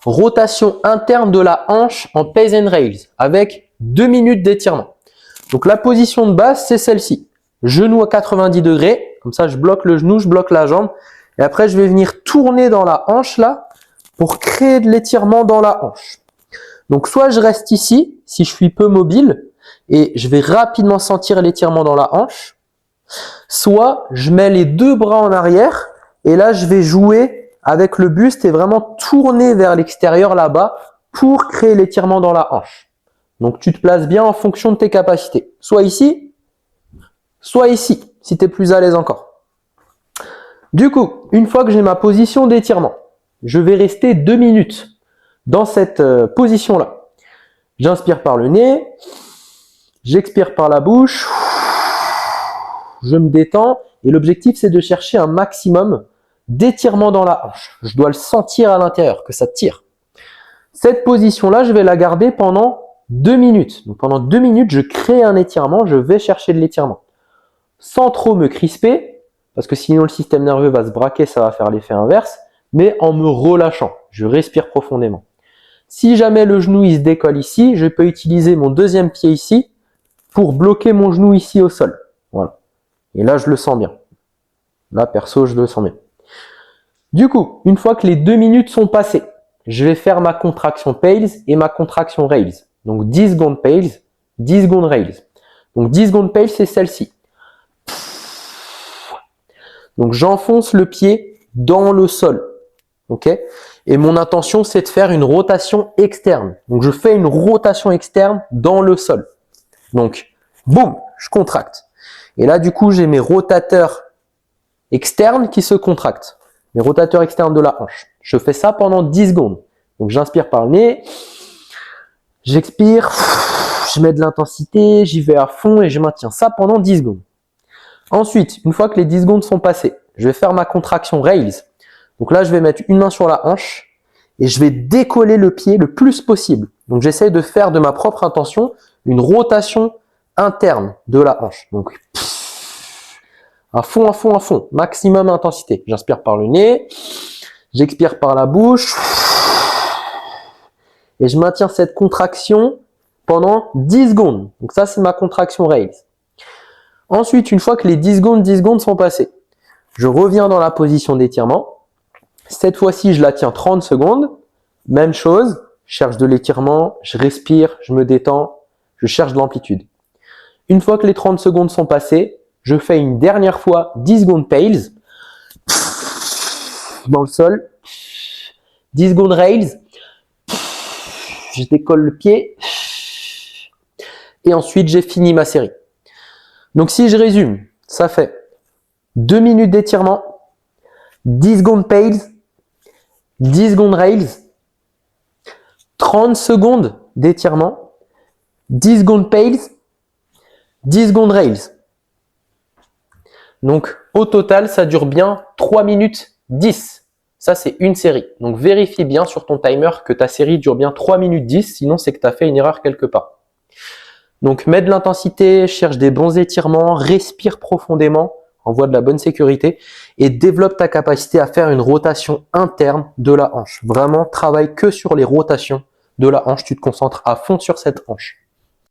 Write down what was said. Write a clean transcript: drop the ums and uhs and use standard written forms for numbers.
rotation interne de la hanche en Pays and Rails avec 2 minutes d'étirement. Donc la position de base, c'est celle-ci. Genou à 90 degrés, comme ça je bloque le genou, je bloque la jambe. Et après, je vais venir tourner dans la hanche là pour créer de l'étirement dans la hanche. Donc soit je reste ici, si je suis peu mobile, et je vais rapidement sentir l'étirement dans la hanche. Soit je mets les deux bras en arrière et là je vais jouer avec le buste et vraiment tourner vers l'extérieur là-bas pour créer l'étirement dans la hanche. Donc tu te places bien en fonction de tes capacités. Soit ici, si tu es plus à l'aise encore. Du coup, une fois que j'ai ma position d'étirement, je vais rester 2 minutes dans cette position-là. J'inspire par le nez, j'expire par la bouche, je me détends et l'objectif c'est de chercher un maximum d'étirement dans la hanche. Je dois le sentir à l'intérieur, que ça tire. Cette position-là, je vais la garder pendant 2 minutes. Donc pendant 2 minutes, je crée un étirement, je vais chercher de l'étirement. Sans trop me crisper, parce que sinon le système nerveux va se braquer, ça va faire l'effet inverse, mais en me relâchant. Je respire profondément. Si jamais le genou il se décolle ici, je peux utiliser mon deuxième pied ici pour bloquer mon genou ici au sol. Voilà. Et là, je le sens bien. Là, perso, je le sens bien. Du coup, une fois que les 2 minutes sont passées, je vais faire ma contraction Pales et ma contraction Rails. Donc 10 secondes Pales, 10 secondes Rails. Donc 10 secondes Pales, c'est celle-ci. Donc j'enfonce le pied dans le sol. Ok ? Et mon intention, c'est de faire une rotation externe. Donc je fais une rotation externe dans le sol. Donc, boum, je contracte. Et là, du coup, j'ai mes rotateurs externes qui se contractent. Mes rotateurs externes de la hanche. Je fais ça pendant 10 secondes. Donc j'inspire par le nez, j'expire, je mets de l'intensité, j'y vais à fond et je maintiens ça pendant 10 secondes. Ensuite, une fois que les 10 secondes sont passées, je vais faire ma contraction Rails. Donc là, je vais mettre une main sur la hanche et je vais décoller le pied le plus possible. Donc j'essaie de faire de ma propre intention une rotation interne de la hanche. Donc à fond, à fond, à fond, maximum intensité. J'inspire par le nez, j'expire par la bouche et je maintiens cette contraction pendant 10 secondes. Donc ça, c'est ma contraction Rails. Ensuite, une fois que les 10 secondes sont passées, je reviens dans la position d'étirement. Cette fois-ci, je la tiens 30 secondes. Même chose, je cherche de l'étirement, je respire, je me détends, je cherche de l'amplitude. Une fois que les 30 secondes sont passées, je fais une dernière fois 10 secondes Pales dans le sol, 10 secondes Rails, je décolle le pied et ensuite j'ai fini ma série. Donc si je résume, ça fait 2 minutes d'étirement, 10 secondes Pales, 10 secondes Rails, 30 secondes d'étirement, 10 secondes Pales, 10 secondes Rails. Donc au total, ça dure bien 3 minutes 10. Ça, c'est une série. Donc vérifie bien sur ton timer que ta série dure bien 3 minutes 10, sinon c'est que tu as fait une erreur quelque part. Donc mets de l'intensité, cherche des bons étirements, respire profondément, envoie de la bonne sécurité et développe ta capacité à faire une rotation interne de la hanche. Vraiment, travaille que sur les rotations de la hanche, tu te concentres à fond sur cette hanche.